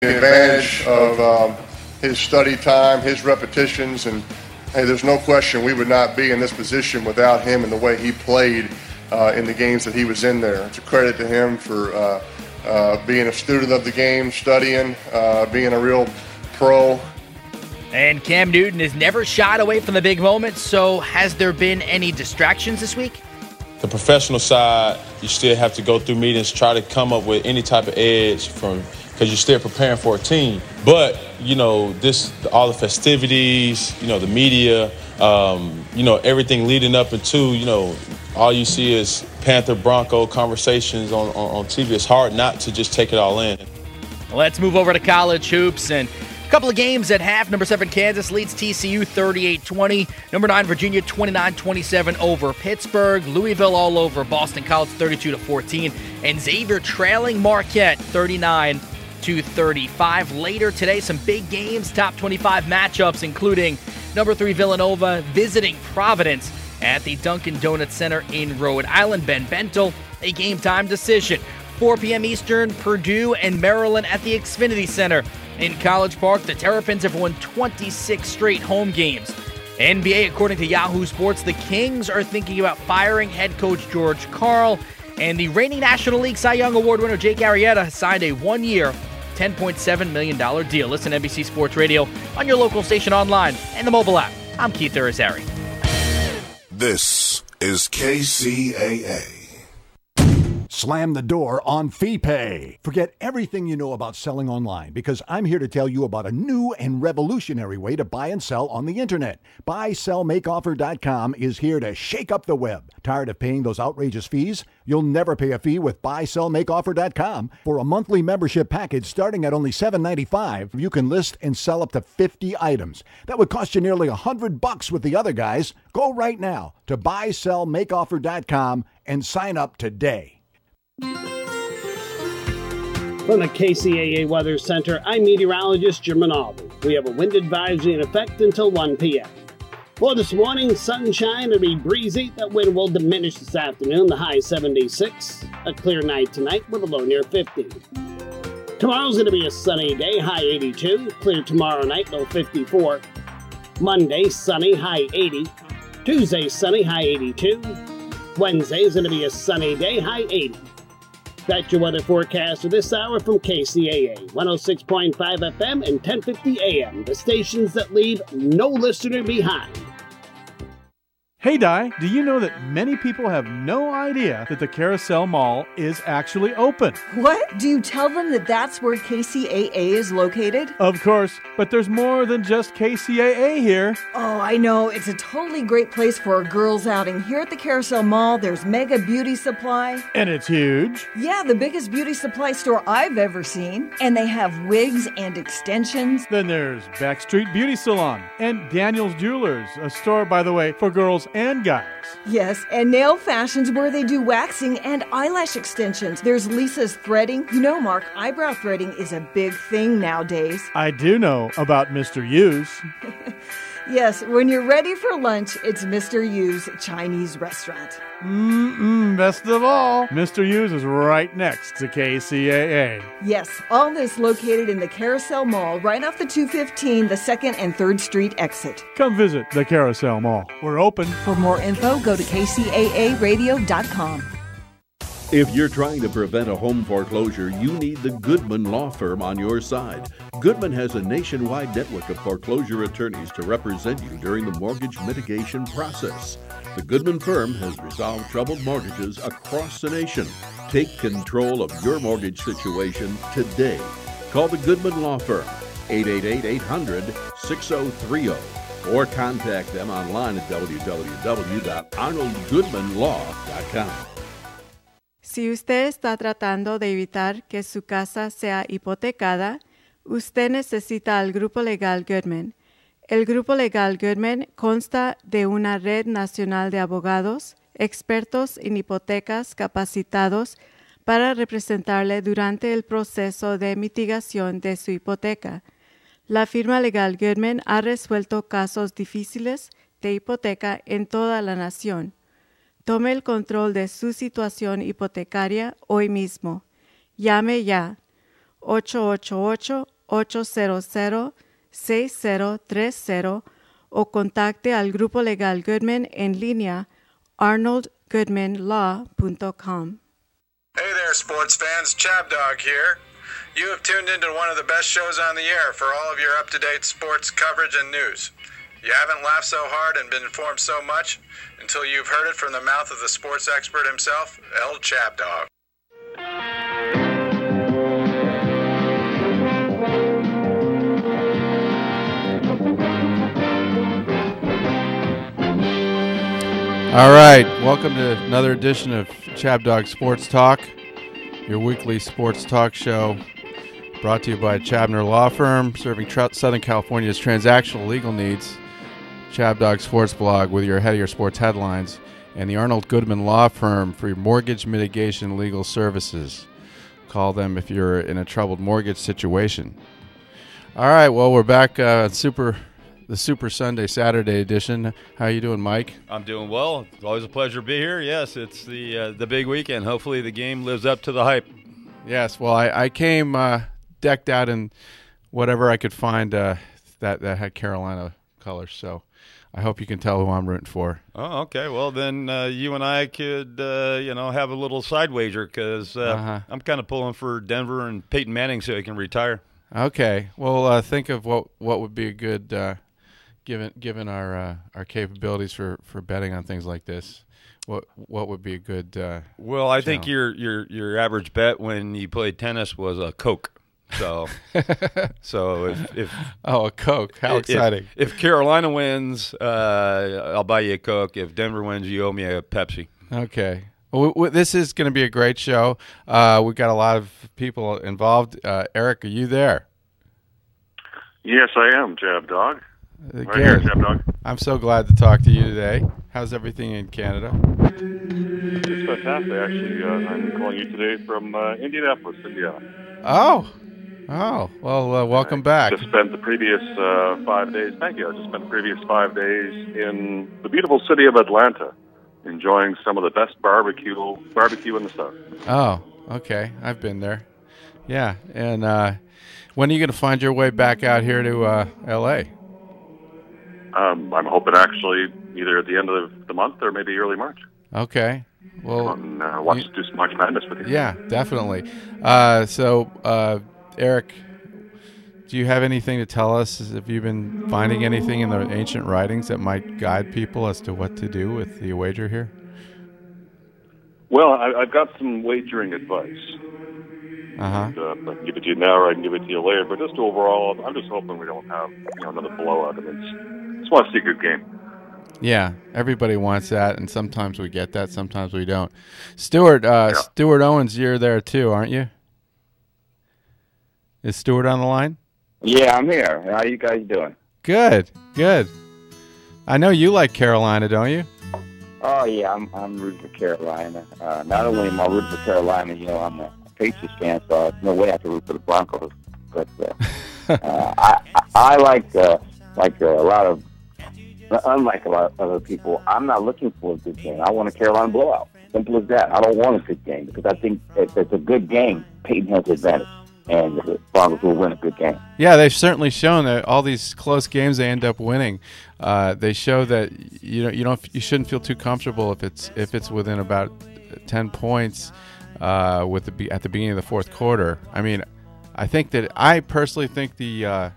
advantage of his study time, his repetitions, and hey, there's no question we would not be in this position without him and the way he played in the games that he was in there. It's a credit to him for being a student of the game, studying, being a real pro. And Cam Newton has never shied away from the big moments, so has there been any distractions this week? The professional side, you still have to go through meetings, try to come up with any type of edge because you're still preparing for a team. But, all the festivities, the media, everything leading up into, all you see is Panther-Bronco conversations on TV. It's hard not to just take it all in. Let's move over to college hoops and a couple of games at half. Number 7 Kansas leads TCU 38-20. Number 9 Virginia 29-27 over Pittsburgh. Louisville all over Boston College 32-14. And Xavier trailing Marquette 39-35. Later today, some big games, top 25 matchups, including number 3 Villanova visiting Providence at the Dunkin' Donuts Center in Rhode Island. Ben Bentel, a game-time decision. 4 p.m. Eastern, Purdue and Maryland at the Xfinity Center in College Park. The Terrapins have won 26 straight home games. NBA, according to Yahoo Sports, the Kings are thinking about firing head coach George Karl. And the reigning National League Cy Young Award winner Jake Arrieta has signed a one-year, $10.7 million deal. Listen to NBC Sports Radio on your local station online and the mobile app. I'm Keith Irizarry. This is KCAA. Slam the door on FeePay. Forget everything you know about selling online because I'm here to tell you about a new and revolutionary way to buy and sell on the internet. BuySellMakeOffer.com is here to shake up the web. Tired of paying those outrageous fees? You'll never pay a fee with BuySellMakeOffer.com. For a monthly membership package starting at only $7.95, you can list and sell up to 50 items. That would cost you nearly $100 with the other guys. Go right now to BuySellMakeOffer.com and sign up today. From the KCAA Weather Center, I'm meteorologist Jim Rinaldi. We have a wind advisory in effect until 1 p.m. For this morning, sunshine, it'll be breezy. That wind will diminish this afternoon, the high 76. A clear night tonight with a low near 50. Tomorrow's going to be a sunny day, high 82. Clear tomorrow night, low 54. Monday, sunny, high 80. Tuesday, sunny, high 82. Wednesday is going to be a sunny day, high 80. That's your weather forecast for this hour from KCAA, 106.5 FM and 1050 AM, the stations that leave no listener behind. Hey Di, do you know that many people have no idea that the Carousel Mall is actually open? What? Do you tell them that that's where KCAA is located? Of course, but there's more than just KCAA here. Oh, I know. It's a totally great place for a girls' outing. Here at the Carousel Mall, there's Mega Beauty Supply. And it's huge. Yeah, the biggest beauty supply store I've ever seen. And they have wigs and extensions. Then there's Backstreet Beauty Salon and Daniel's Jewelers, a store, by the way, for girls and guys. Yes, and Nail Fashions where they do waxing and eyelash extensions. There's Lisa's Threading. You know, Mark, eyebrow threading is a big thing nowadays. I do know about Mr. Yu's. Yes, when you're ready for lunch, it's Mr. Yu's Chinese restaurant. Best of all, Mr. Yu's is right next to KCAA. Yes, all this located in the Carousel Mall, right off the 215, the 2nd and 3rd Street exit. Come visit the Carousel Mall. We're open. For more info, go to kcaaradio.com. If you're trying to prevent a home foreclosure, you need the Goodman Law Firm on your side. Goodman has a nationwide network of foreclosure attorneys to represent you during the mortgage mitigation process. The Goodman Firm has resolved troubled mortgages across the nation. Take control of your mortgage situation today. Call the Goodman Law Firm, 888-800-6030, or contact them online at www.arnoldgoodmanlaw.com. Si usted está tratando de evitar que su casa sea hipotecada, usted necesita al Grupo Legal Goodman. El Grupo Legal Goodman consta de una red nacional de abogados, expertos en hipotecas capacitados para representarle durante el proceso de mitigación de su hipoteca. La firma Legal Goodman ha resuelto casos difíciles de hipoteca en toda la nación. Tome el control de su situación hipotecaria hoy mismo. Llame ya. 888-800-6030 o contacte al Grupo Legal Goodman en línea arnoldgoodmanlaw.com. Hey there, sports fans. Chabdog here. You have tuned into one of the best shows on the air for all of your up-to-date sports coverage and news. You haven't laughed so hard and been informed so much until you've heard it from the mouth of the sports expert himself, El Chabdog. All right, welcome to another edition of Chabdog Sports Talk, your weekly sports talk show brought to you by Chabner Law Firm, serving Southern California's transactional legal needs. Chabdog Sports Blog with your ahead of your sports headlines, and the Arnold Goodman Law Firm for your mortgage mitigation legal services. Call them if you're in a troubled mortgage situation. All right, well, we're back on the Super Sunday Saturday edition. How you doing, Mike? I'm doing well. It's always a pleasure to be here. Yes, it's the big weekend. Hopefully the game lives up to the hype. Yes, well, I came decked out in whatever I could find that had Carolina colors, so I hope you can tell who I'm rooting for. Oh, okay. Well, then you and I could, have a little side wager because I'm kind of pulling for Denver and Peyton Manning so he can retire. Okay. Well, think of what would be a good given our capabilities for betting on things like this. What would be a good? Well, I think your average bet when you played tennis was a Coke. So if a Coke, how exciting! If Carolina wins, I'll buy you a Coke. If Denver wins, you owe me a Pepsi. Okay. Well, this is going to be a great show. We've got a lot of people involved. Eric, are you there? Yes, I am, Chabdog. Right here, Chabdog. I'm so glad to talk to you today. How's everything in Canada? It's fantastic, actually. I'm calling you today from Indianapolis, Indiana. Oh, well, welcome back. Just spent the previous 5 days. Thank you. I just spent the previous 5 days in the beautiful city of Atlanta, enjoying some of the best barbecue in the South. Oh, okay. I've been there. Yeah, and when are you going to find your way back out here to L.A.? I'm hoping actually either at the end of the month or maybe early March. Okay. Well, watch do some March Madness with you. Yeah, definitely. So, Eric, do you have anything to tell us? Have you been finding anything in the ancient writings that might guide people as to what to do with the wager here? Well, I've got some wagering advice. I can give it to you now or I can give it to you later. But just overall, I'm just hoping we don't have another blowout. I mean, just want to see a good game. Yeah, everybody wants that, and sometimes we get that, sometimes we don't. Stuart Owens, you're there too, aren't you? Is Stuart on the line? Yeah, I'm here. How you guys doing? Good. I know you like Carolina, don't you? Oh yeah, I'm rooting for Carolina. Not only am I rooting for Carolina, I'm a Patriots fan, so no way I can root for the Broncos. But I like a lot of. Unlike a lot of other people, I'm not looking for a good game. I want a Carolina blowout. Simple as that. I don't want a good game because I think if it's a good game, Peyton has the advantage, and the Broncos will win a good game. Yeah, they've certainly shown that all these close games they end up winning. They show that you shouldn't feel too comfortable if it's within about 10 points at the beginning of the fourth quarter. I mean, I personally think the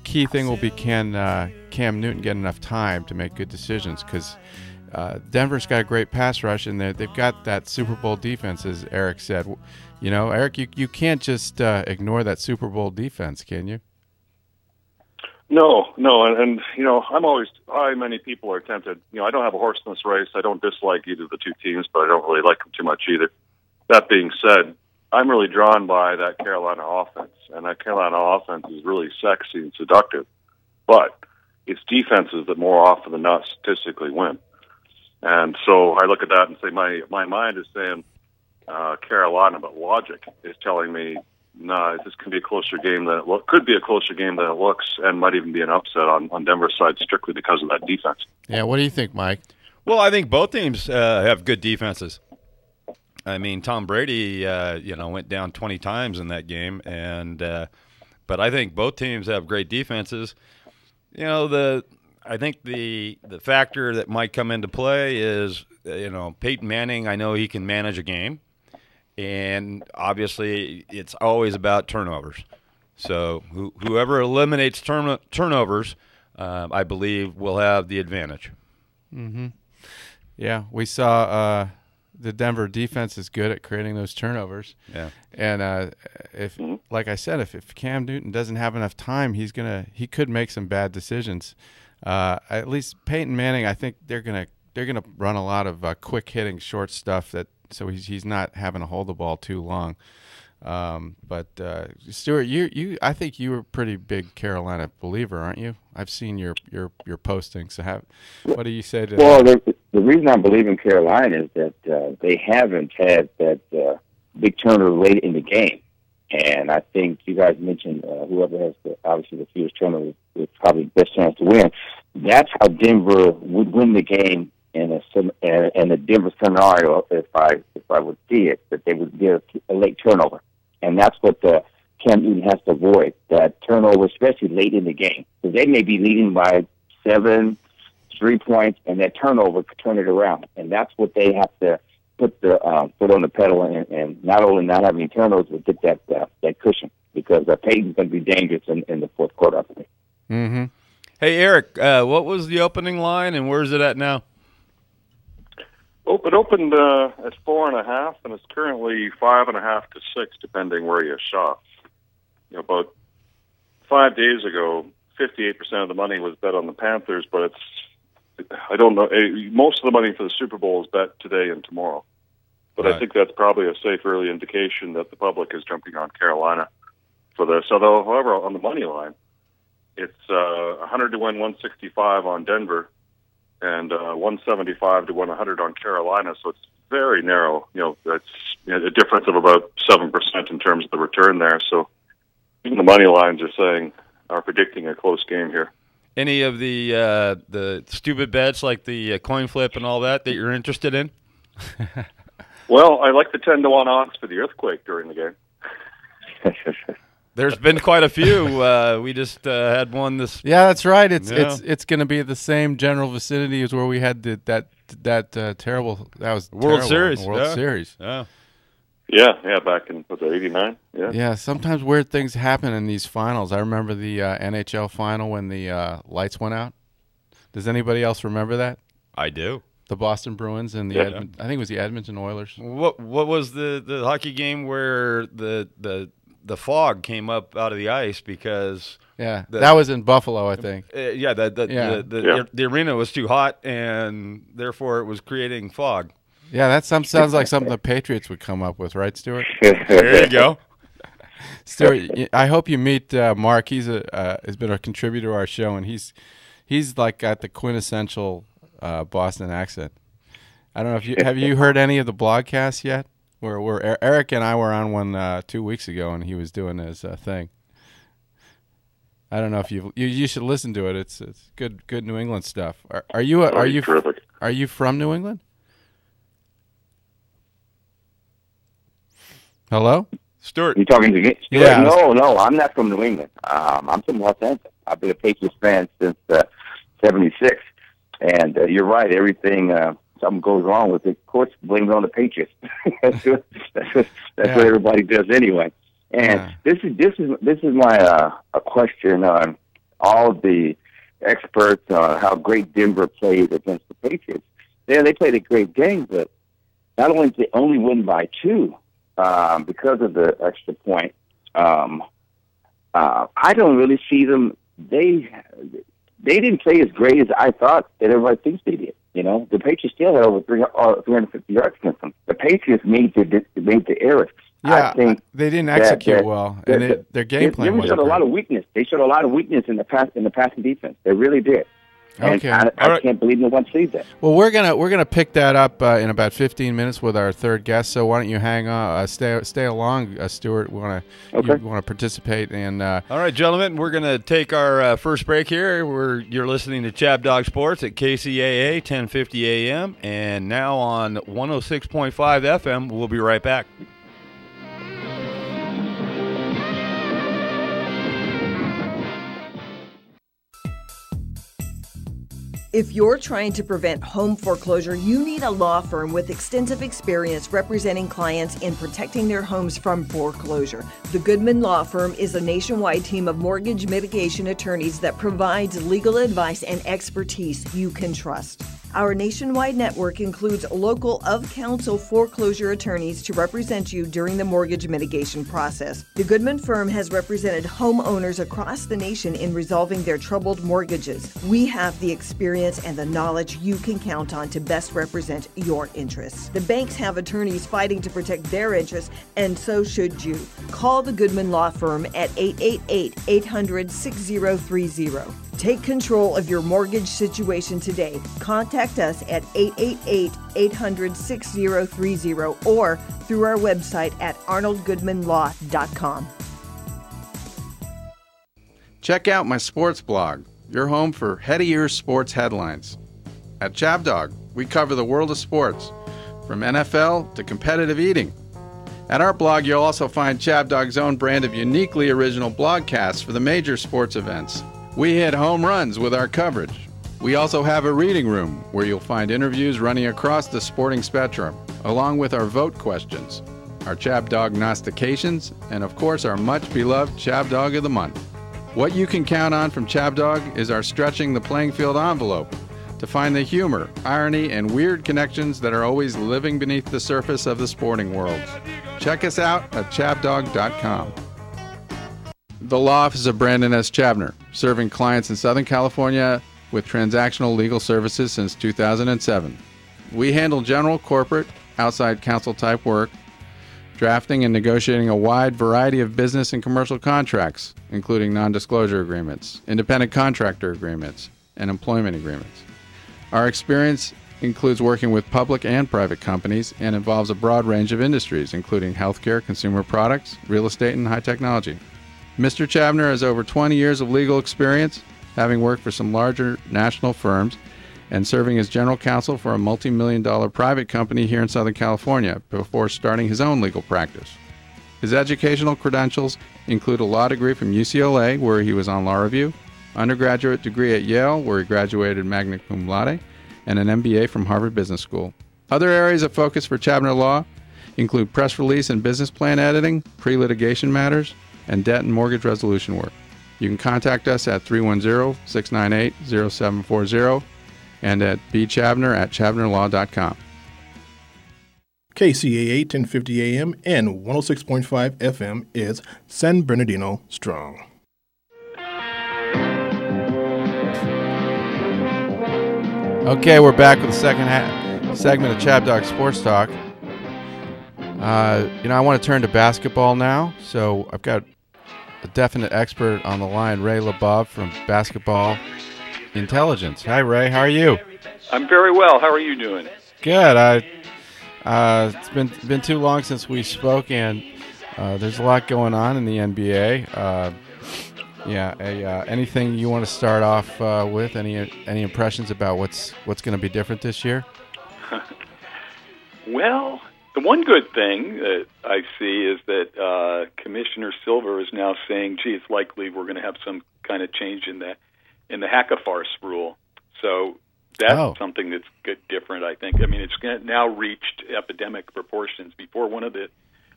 key thing will be can Cam Newton get enough time to make good decisions, because Denver's got a great pass rush, and they've got that Super Bowl defense, as Eric said. Eric, you can't just ignore that Super Bowl defense, can you? No, and many people are tempted. I don't have a horse in this race. I don't dislike either of the two teams, but I don't really like them too much either. That being said, I'm really drawn by that Carolina offense, and that Carolina offense is really sexy and seductive, but it's defenses that more often than not statistically win. And so I look at that and say my mind is saying Carolina, but logic is telling me, this can be a closer game than it could be a closer game than it looks, and might even be an upset on Denver's side strictly because of that defense. Yeah, what do you think, Mike? Well, I think both teams have good defenses. I mean, Tom Brady, went down 20 times in that game, but I think both teams have great defenses. I think the factor that might come into play is, Peyton Manning. I know he can manage a game, and obviously it's always about turnovers. So whoever eliminates turnovers, I believe, will have the advantage. Mm-hmm. Yeah, we saw the Denver defense is good at creating those turnovers. Yeah, and like I said, if Cam Newton doesn't have enough time, he could make some bad decisions. At least Peyton Manning, I think they're gonna run a lot of quick hitting short stuff so he's not having to hold the ball too long. But Stuart, I think you were a pretty big Carolina believer, aren't you? I've seen your postings. So what do you say to that? Well, the reason I believe in Carolina is that they haven't had that big turnover late in the game, and I think you guys mentioned whoever has obviously the fewest turnovers is probably the best chance to win. That's how Denver would win the game in a Denver scenario. If I would see it, that they would get a late turnover. And that's what Cam Newton has to avoid, that turnover, especially late in the game. Because they may be leading by 7, 3 points, and that turnover could turn it around. And that's what they have to put the foot on the pedal and not only not having turnovers, but get that cushion. Because Peyton's going to be dangerous in the fourth quarter, I think. Mm-hmm. Hey, Eric, what was the opening line, and where's it at now? It opened at 4.5, and it's currently 5.5 to 6, depending where you shop. About 5 days ago, 58% of the money was bet on the Panthers, but I don't know. Most of the money for the Super Bowl is bet today and tomorrow. But right. I think that's probably a safe early indication that the public is jumping on Carolina for this. Although, however, on the money line, it's 100 to win 165 on Denver, and 175 to 100 on Carolina, so it's very narrow. That's a difference of about 7% in terms of the return there. So even the money lines are predicting a close game here. Any of the stupid bets like the coin flip and all that you're interested in? Well, I like the 10-to-1 odds for the earthquake during the game. There's been quite a few. We just had one this. Yeah, that's right. It's going to be the same general vicinity as where we had that terrible. That was World Series. Series. Yeah. Back in '89. Yeah. Yeah. Sometimes weird things happen in these finals. I remember the NHL final when the lights went out. Does anybody else remember that? I do. The Boston Bruins and I think it was the Edmonton Oilers. What was the hockey game where the fog came up out of the ice because that was in Buffalo, I think. The arena was too hot and therefore it was creating fog. Yeah, that sounds like something the Patriots would come up with, right, Stuart? There you go. Stuart, I hope you meet Mark. He's has been a contributor to our show, and he's like got the quintessential Boston accent. I don't know if have you heard any of the blogcasts yet? Where Eric and I were on one 2 weeks ago, and he was doing his thing. I don't know if you should listen to it. It's good New England stuff. Are you terrific? Are you from New England? Hello, Stuart. You talking to me? Yeah. No, I'm not from New England. I'm from Los Angeles. I've been a Patriots fan since '76, and you're right. Everything. Something goes wrong with it, of course, blame it on the Patriots. that's what everybody does anyway. And this is my a question on all the experts on how great Denver played against the Patriots. Yeah, they played a great game, but not only did they only win by 2 because of the extra point. I don't really see them. They didn't play as great as I thought that everybody thinks they did. The Patriots still had over 350 yards against them. The Patriots made the errors. Yeah, I think they didn't execute well, and their game plan showed a lot of weakness. They showed a lot of weakness in the passing defense. They really did. And Okay. I can't believe no one sees that. Well, we're gonna pick that up in about 15 minutes with our third guest. So why don't you hang on, stay along, Stuart? You want to participate in? All right, gentlemen, we're gonna take our first break here. You're listening to Chabdog Sports at KCAA 1050 AM, and now on 106.5 FM. We'll be right back. If you're trying to prevent home foreclosure, you need a law firm with extensive experience representing clients in protecting their homes from foreclosure. The Goodman Law Firm is a nationwide team of mortgage mitigation attorneys that provides legal advice and expertise you can trust. Our nationwide network includes local of-counsel foreclosure attorneys to represent you during the mortgage mitigation process. The Goodman firm has represented homeowners across the nation in resolving their troubled mortgages. We have the experience and the knowledge you can count on to best represent your interests. The banks have attorneys fighting to protect their interests, and so should you. Call the Goodman Law Firm at 888-800-6030. Take control of your mortgage situation today. Contact us at 888-800-6030 or through our website at arnoldgoodmanlaw.com. Check out my sports blog, your home for head-of-ears sports headlines. At Chabdog, we cover the world of sports, from NFL to competitive eating. At our blog, you'll also find Chabdog's own brand of uniquely original blogcasts for the major sports events. We hit home runs with our coverage. We also have a reading room where you'll find interviews running across the sporting spectrum, along with our vote questions, our Chabdog Gnostications, and of course our much-beloved Chabdog of the Month. What you can count on from Chabdog is our stretching the playing field envelope to find the humor, irony, and weird connections that are always living beneath the surface of the sporting world. Check us out at chabdog.com. The Law Office of Brandon S. Chabner, serving clients in Southern California with transactional legal services since 2007. We handle general, corporate, outside counsel type work, drafting and negotiating a wide variety of business and commercial contracts, including non-disclosure agreements, independent contractor agreements, and employment agreements. Our experience includes working with public and private companies and involves a broad range of industries, including healthcare, consumer products, real estate, and high technology. Mr. Chabner has over 20 years of legal experience, having worked for some larger national firms and serving as general counsel for a multi-million-dollar private company here in Southern California before starting his own legal practice. His educational credentials include a law degree from UCLA, where he was on law review, undergraduate degree at Yale, where he graduated magna cum laude, and an MBA from Harvard Business School. Other areas of focus for Chabner Law include press release and business plan editing, pre-litigation matters, and debt and mortgage resolution work. You can contact us at 310-698-0740 and at bchabner@chabnerlaw.com. KCAA 1050 AM and 106.5 FM is San Bernardino Strong. Okay, we're back with the second segment of Chabdog Sports Talk. I want to turn to basketball now, so I've got a definite expert on the line, Ray LeBov from Basketball Intelligence. Hi, Ray. How are you? I'm very well. How are you doing? Good. It's been too long since we spoke, and there's a lot going on in the NBA. Anything you want to start off with? Any impressions about what's going to be different this year? Well, the one good thing that I see is that Commissioner Silver is now saying, "Gee, it's likely we're going to have some kind of change in the Hackafarce rule." So that's something that's different, I think. I mean, it's now reached epidemic proportions. Before, one of the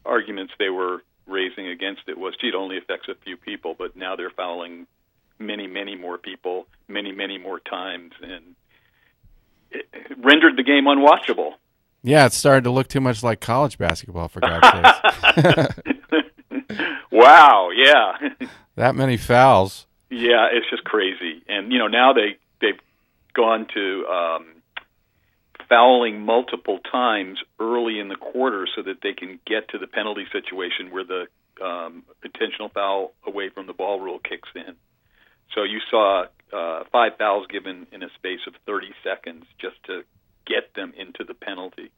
arguments they were raising against it was, gee, it only affects a few people, but now they're fouling many, many more people, many, many more times, and it rendered the game unwatchable. Yeah, it's starting to look too much like college basketball, for God's sakes. Wow, yeah. That many fouls. Yeah, it's just crazy. And, now they've gone to fouling multiple times early in the quarter so that they can get to the penalty situation where the intentional foul away from the ball rule kicks in. So you saw 5 fouls given in a space of 30 seconds just to get them into the penalty.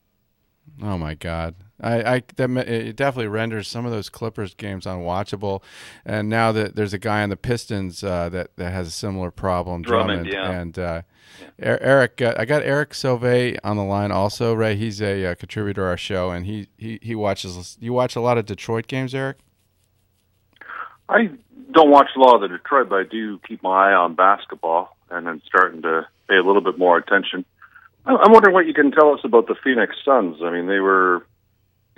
Oh my God! It definitely renders some of those Clippers games unwatchable. And now that there's a guy on the Pistons that has a similar problem, Drummond, yeah. And Eric, I got Eric Sauvé on the line also. Ray, he's a contributor to our show, and he watches. You watch a lot of Detroit games, Eric? I don't watch a lot of the Detroit, but I do keep my eye on basketball, and I'm starting to pay a little bit more attention. I'm wondering what you can tell us about the Phoenix Suns. I mean, they were,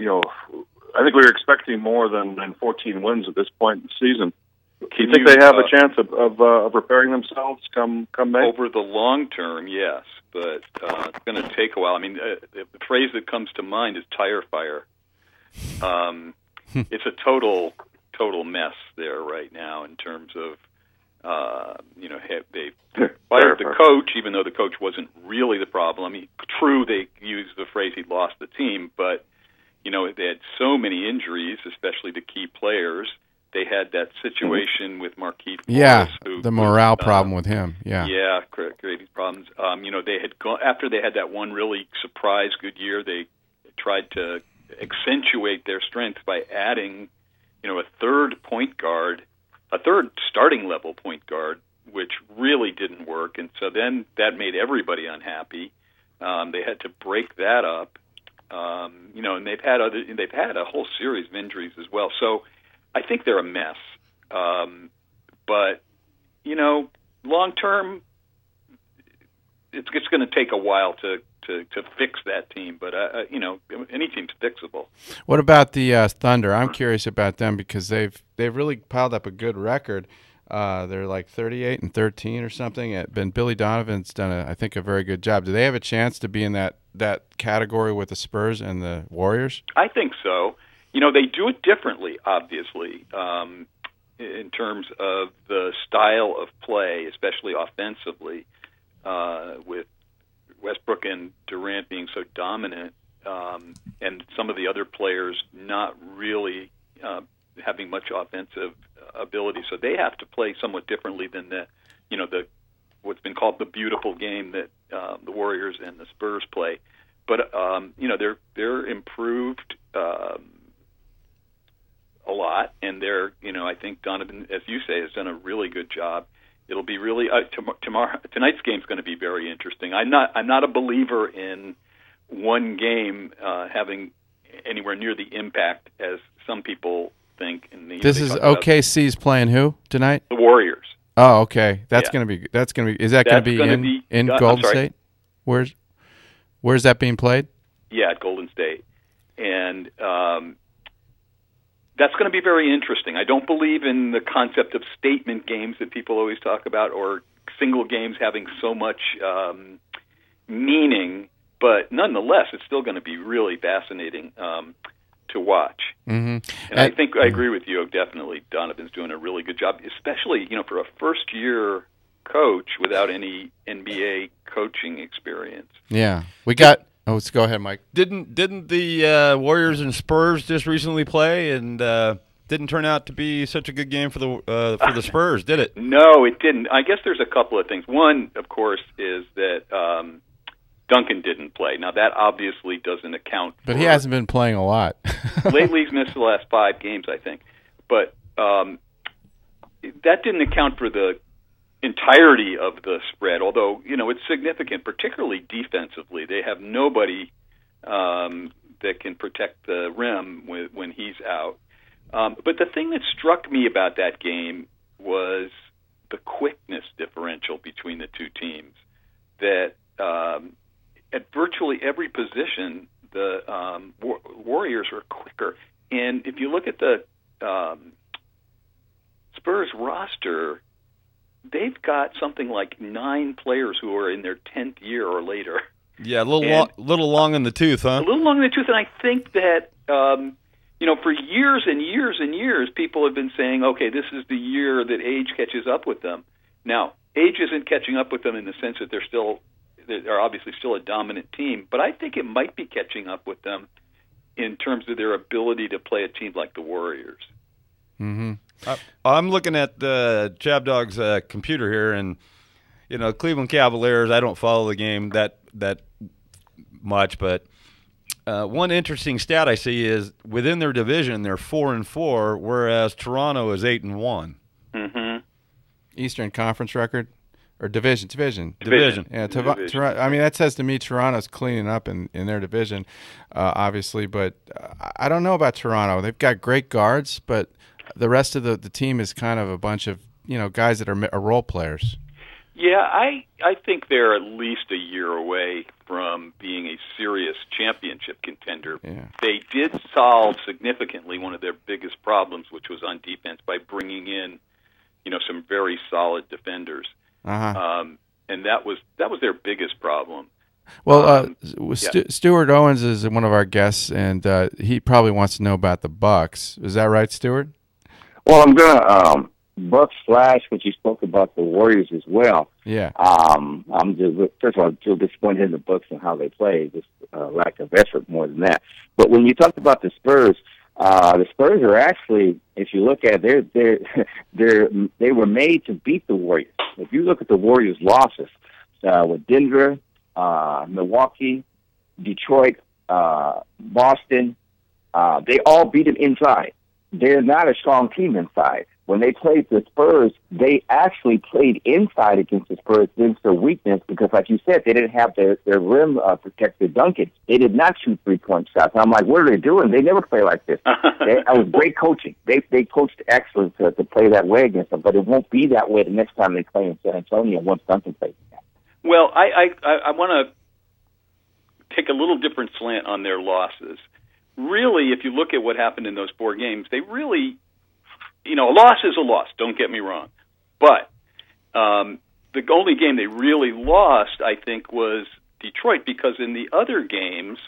I think we were expecting more than 14 wins at this point in the season. Do you think they have a chance of repairing themselves come May? Over the long term, yes, but it's going to take a while. I mean, the phrase that comes to mind is tire fire. It's a total mess there right now in terms of, they fired the coach, even though the coach wasn't really the problem. I mean, true, they used the phrase he lost the team, but, they had so many injuries, especially to key players. They had that situation with Marquise Morris. Yeah, the morale problem with him. Yeah. Yeah, creating problems. They had after they had that one really surprise good year, they tried to accentuate their strength by adding, a third point guard, a third starting level point guard, which really didn't work, and so then that made everybody unhappy. They had to break that up, and they've had a whole series of injuries as well. So I think they're a mess. But long term, it's going to take a while to fix that team. But any team's fixable. What about the Thunder? I'm curious about them because they've really piled up a good record. They're like 38-13 or something. And Billy Donovan's done, I think, a very good job. Do they have a chance to be in that category with the Spurs and the Warriors? I think so. They do it differently, obviously, in terms of the style of play, especially offensively, with Westbrook and Durant being so dominant, and some of the other players not really having much offensive ability. So they have to play somewhat differently than the what's been called the beautiful game that the Warriors and the Spurs play. But they're improved a lot, and they're I think Donovan, as you say, has done a really good job. It'll be really tonight's game's going to be very interesting. I'm not a believer in one game having anywhere near the impact as some people think. This is OKC's playing who tonight? The Warriors. Oh, okay. That's going to be. Is that going to be in Golden State? Where's that being played? Yeah, at Golden State, and that's going to be very interesting. I don't believe in the concept of statement games that people always talk about, or single games having so much meaning. But nonetheless, it's still going to be really fascinating to watch. Mm-hmm. And I think I agree with you. Definitely, Donovan's doing a really good job, especially for a first-year coach without any NBA coaching experience. Yeah, we got. Oh, let's go ahead, Mike. Didn't the Warriors and Spurs just recently play and didn't turn out to be such a good game for the Spurs, did it? No, it didn't. I guess there's a couple of things. One, of course, is that Duncan didn't play. Now, that obviously doesn't account for... But he hasn't been playing a lot. Lately, he's missed the last 5 games, I think. But that didn't account for the entirety of the spread, although, it's significant, particularly defensively. They have nobody that can protect the rim when he's out. But the thing that struck me about that game was the quickness differential between the two teams. That at virtually every position, the Warriors are quicker. And if you look at the Spurs roster, they've got something like 9 players who are in their 10th year or later. Yeah, a little long in the tooth, huh? A little long in the tooth, and I think that for years and years and years, people have been saying, okay, this is the year that age catches up with them. Now, age isn't catching up with them in the sense that they're obviously still a dominant team, but I think it might be catching up with them in terms of their ability to play a team like the Warriors. Mm-hmm. I'm looking at Chabdog's computer here, and Cleveland Cavaliers. I don't follow the game that much, but one interesting stat I see is within their division they're 4-4, whereas Toronto is 8-1. Mm-hmm. Eastern Conference record or division. Yeah, Division. I mean, that says to me Toronto's cleaning up in their division, obviously. But I don't know about Toronto. They've got great guards, but the rest of the team is kind of a bunch of guys that are role players. Yeah, I think they're at least a year away from being a serious championship contender. Yeah. They did solve significantly one of their biggest problems, which was on defense, by bringing in some very solid defenders. Uh-huh. And that was their biggest problem. Well, Stuart Owens is one of our guests, and he probably wants to know about the Bucks. Is that right, Stuart? Well, I'm gonna Bucks flash, but you spoke about the Warriors as well. Yeah. I'm just first of all still disappointed in the Bucks and how they play, just lack of effort more than that. But when you talked about the Spurs are actually, if you look at they were made to beat the Warriors. If you look at the Warriors' losses with Denver, Milwaukee, Detroit, Boston, they all beat them inside. They're not a strong team inside. When they played the Spurs, they actually played inside against the Spurs. Against their weakness, because like you said, they didn't have their rim protector Duncan. They did not shoot 3-point shots. And I'm like, what are they doing? They never play like this. That was great coaching. They coached excellent to play that way against them, but it won't be that way the next time they play in San Antonio once Duncan plays. Well, I want to take a little different slant on their losses. Really, if you look at what happened in those 4 games, they really, a loss is a loss, don't get me wrong. But the only game they really lost, I think, was Detroit, because in the other games,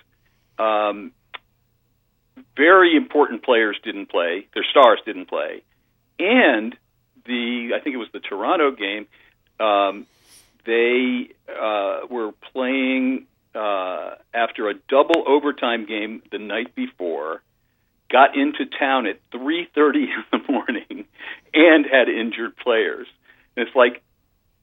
very important players didn't play, their stars didn't play, and I think it was the Toronto game, they were playing after a double overtime game the night before, got into town at 3:30 in the morning, and had injured players. And it's like,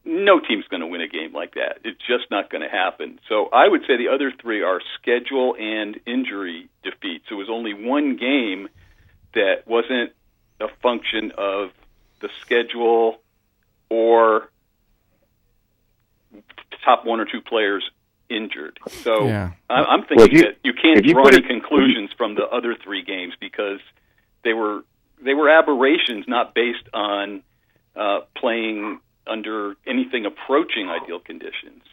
no team's going to win a game like that. It's just not going to happen. So I would say the other 3 are schedule and injury defeats. There was only one game that wasn't a function of the schedule or top 1 or 2 players injured. So yeah. I'm thinking that you can't draw any conclusions from the other 3 games, because they were aberrations, not based on playing under anything approaching ideal conditions.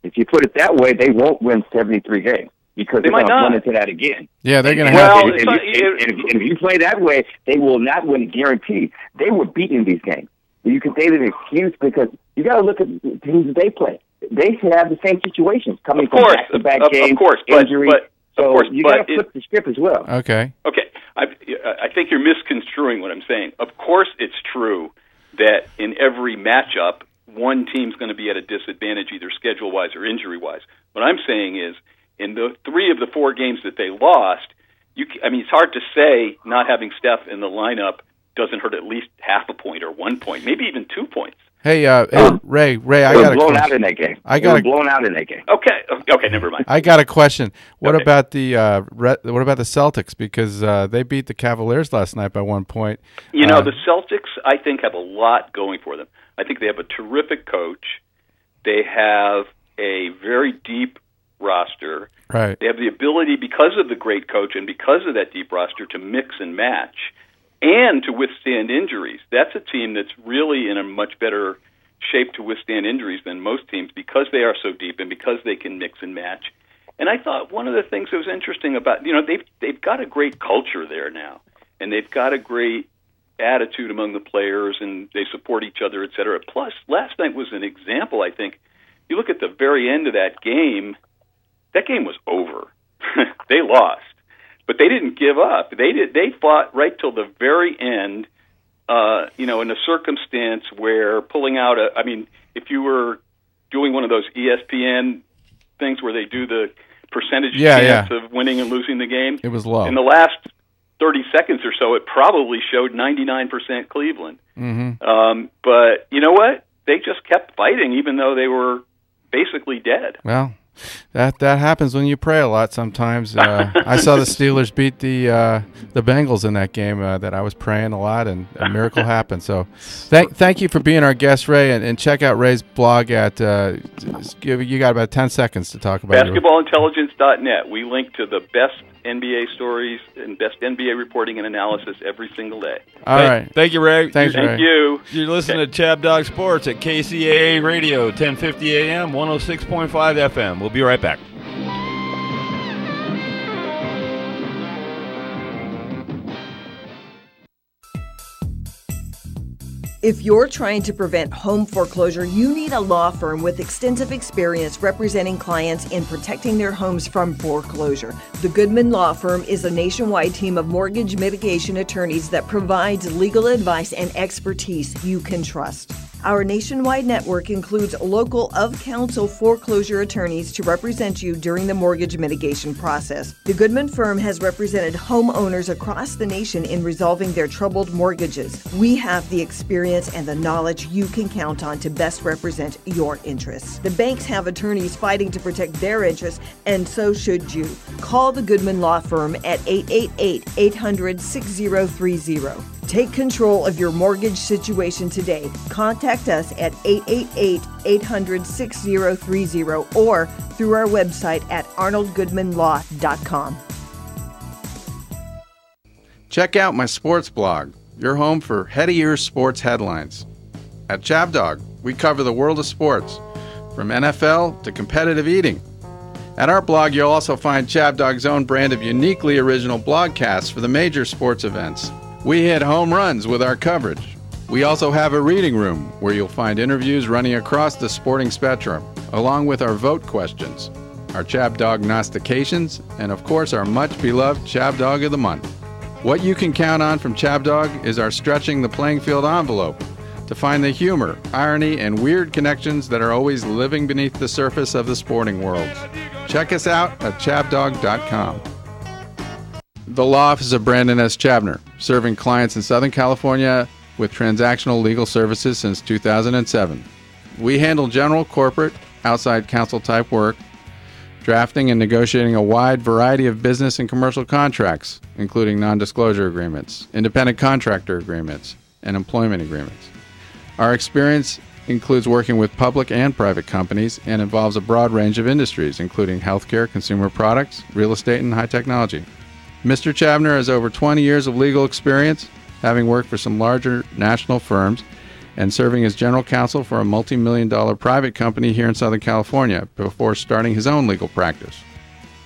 If you put it that way, they won't win 73 games, because they're going to run into that again. Yeah, they're going to have. Well, if you play that way, they will not win, guaranteed. They were beaten these games. You can say that excuse, because you got to look at the teams that they play. They should have the same situations coming from back-to-back games, of course, injury. So you got to flip the script as well. Okay. I think you're misconstruing what I'm saying. Of course, it's true that in every matchup, one team's going to be at a disadvantage, either schedule-wise or injury-wise. What I'm saying is, in the 3 of the 4 games that they lost, it's hard to say not having Steph in the lineup doesn't hurt at least half a point or 1 point, maybe even 2 points. Hey, Ray, I got a blown out in that game. Blown out in that game. Okay, never mind. I got a question. What about the Celtics? Because they beat the Cavaliers last night by 1 point. The Celtics, I think, have a lot going for them. I think they have a terrific coach. They have a very deep roster. Right. They have the ability, because of the great coach and because of that deep roster, to mix and match and to withstand injuries. That's a team that's really in a much better shape to withstand injuries than most teams, because they are so deep and because they can mix and match. And I thought one of the things that was interesting about, they've got a great culture there now, and they've got a great attitude among the players, and they support each other, et cetera. Plus, last night was an example, I think. You look at the very end of that game was over. They lost. But they didn't give up. They fought right till the very end, in a circumstance where pulling out if you were doing one of those ESPN things where they do the percentage chance of winning and losing the game. It was low. In the last 30 seconds or so, it probably showed 99% Cleveland. Mm-hmm. But you know what? They just kept fighting, even though they were basically dead. Well, that happens when you pray a lot sometimes. I saw the Steelers beat the Bengals in that game that I was praying a lot, and a miracle happened. So thank you for being our guest, Ray, and check out Ray's blog at you got about 10 seconds to talk about BasketballIntelligence.net. We link to the best NBA stories and best NBA reporting and analysis every single day. All right. Thank you, Ray. Thanks, Ray. Thank you. You're listening to Chabdog Sports at KCAA Radio, 1050 AM, 106.5 FM. We'll be right back. If you're trying to prevent home foreclosure, you need a law firm with extensive experience representing clients in protecting their homes from foreclosure. The Goodman Law Firm is a nationwide team of mortgage mitigation attorneys that provides legal advice and expertise you can trust. Our nationwide network includes local of-counsel foreclosure attorneys to represent you during the mortgage mitigation process. The Goodman firm has represented homeowners across the nation in resolving their troubled mortgages. We have the experience and the knowledge you can count on to best represent your interests. The banks have attorneys fighting to protect their interests, and so should you. Call the Goodman Law Firm at 888-800-6030. Take control of your mortgage situation today. Contact us at 888-800-6030 or through our website at arnoldgoodmanlaw.com. Check out my sports blog, your home for head-of-ear sports headlines. At Chabdog, we cover the world of sports, from NFL to competitive eating. At our blog, you'll also find Chabdog's own brand of uniquely original blogcasts for the major sports events. We hit home runs with our coverage. We also have a reading room where you'll find interviews running across the sporting spectrum, along with our vote questions, our Chabdognostications, and of course our much-beloved Chabdog of the Month. What you can count on from Chabdog is our stretching the playing field envelope to find the humor, irony, and weird connections that are always living beneath the surface of the sporting world. Check us out at chabdog.com. The law office of Brandon S. Chabner, serving clients in Southern California with transactional legal services since 2007. We handle general, corporate, outside counsel type work, drafting and negotiating a wide variety of business and commercial contracts, including non-disclosure agreements, independent contractor agreements, and employment agreements. Our experience includes working with public and private companies and involves a broad range of industries, including healthcare, consumer products, real estate, and high technology. Mr. Chabner has over 20 years of legal experience, having worked for some larger national firms and serving as general counsel for a multi-million-dollar private company here in Southern California before starting his own legal practice.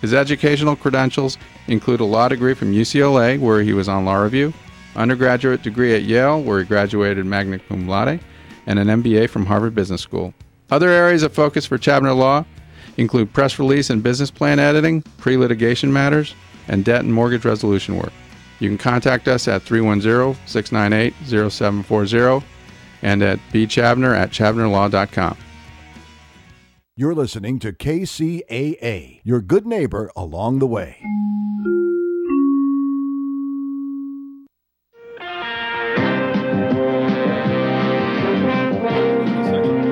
His educational credentials include a law degree from UCLA, where he was on law review, undergraduate degree at Yale, where he graduated magna cum laude, and an MBA from Harvard Business School. Other areas of focus for Chabner Law include press release and business plan editing, pre-litigation matters, and debt and mortgage resolution work. You can contact us at 310-698-0740 and at bchabner@chabnerlaw.com. You're listening to KCAA, your good neighbor along the way.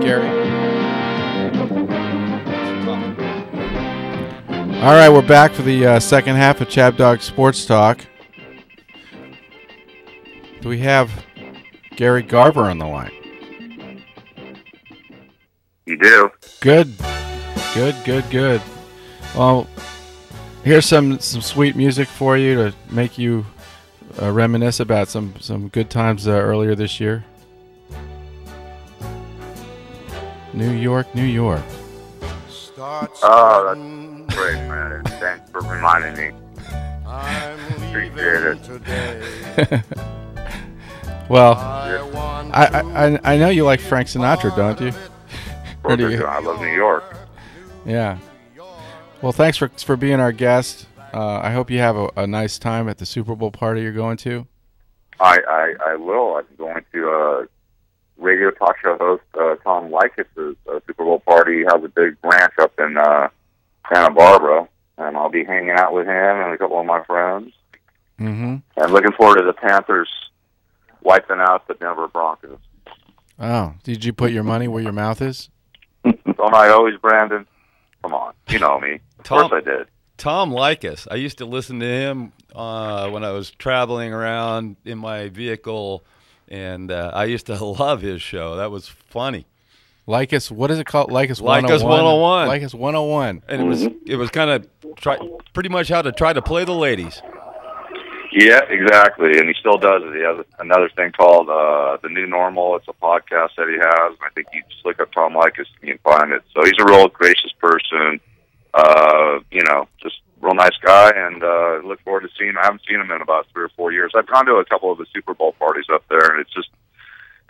Gary. All right, we're back for the second half of Chabdog Sports Talk. Do we have Gary Garver on the line? You do. Good. Well, here's some sweet music for you to make you reminisce about some good times earlier this year. New York, New York. Oh, that's great, man. Thanks for reminding me. Appreciate it. Well, I know you like Frank Sinatra, don't you? I love New York. Yeah. Well, thanks for being our guest. I hope you have a nice time at the Super Bowl party you're going to. I will. I'm going to radio talk show host Tom Leykis' Super Bowl party. He has a big ranch up in Santa Barbara, and I'll be hanging out with him and a couple of my friends. And looking forward to the Panthers wiping out the Denver Broncos. Oh, did you put your money where your mouth is? Don't I always, Brandon? Come on, you know me. Of course I did. Tom Likas. I used to listen to him when I was traveling around in my vehicle, and I used to love his show. That was funny. Likas, what is it called? Likas 101. 101. Likas 101. And it was kind of pretty much how to try to play the ladies. Yeah, exactly, and he still does it. He has another thing called The New Normal. It's a podcast that he has. I think you just look up Tom Likas and you can find it. So he's a real gracious person, just real nice guy, and look forward to seeing him. I haven't seen him in about 3 or 4 years. I've gone to a couple of the Super Bowl parties up there, and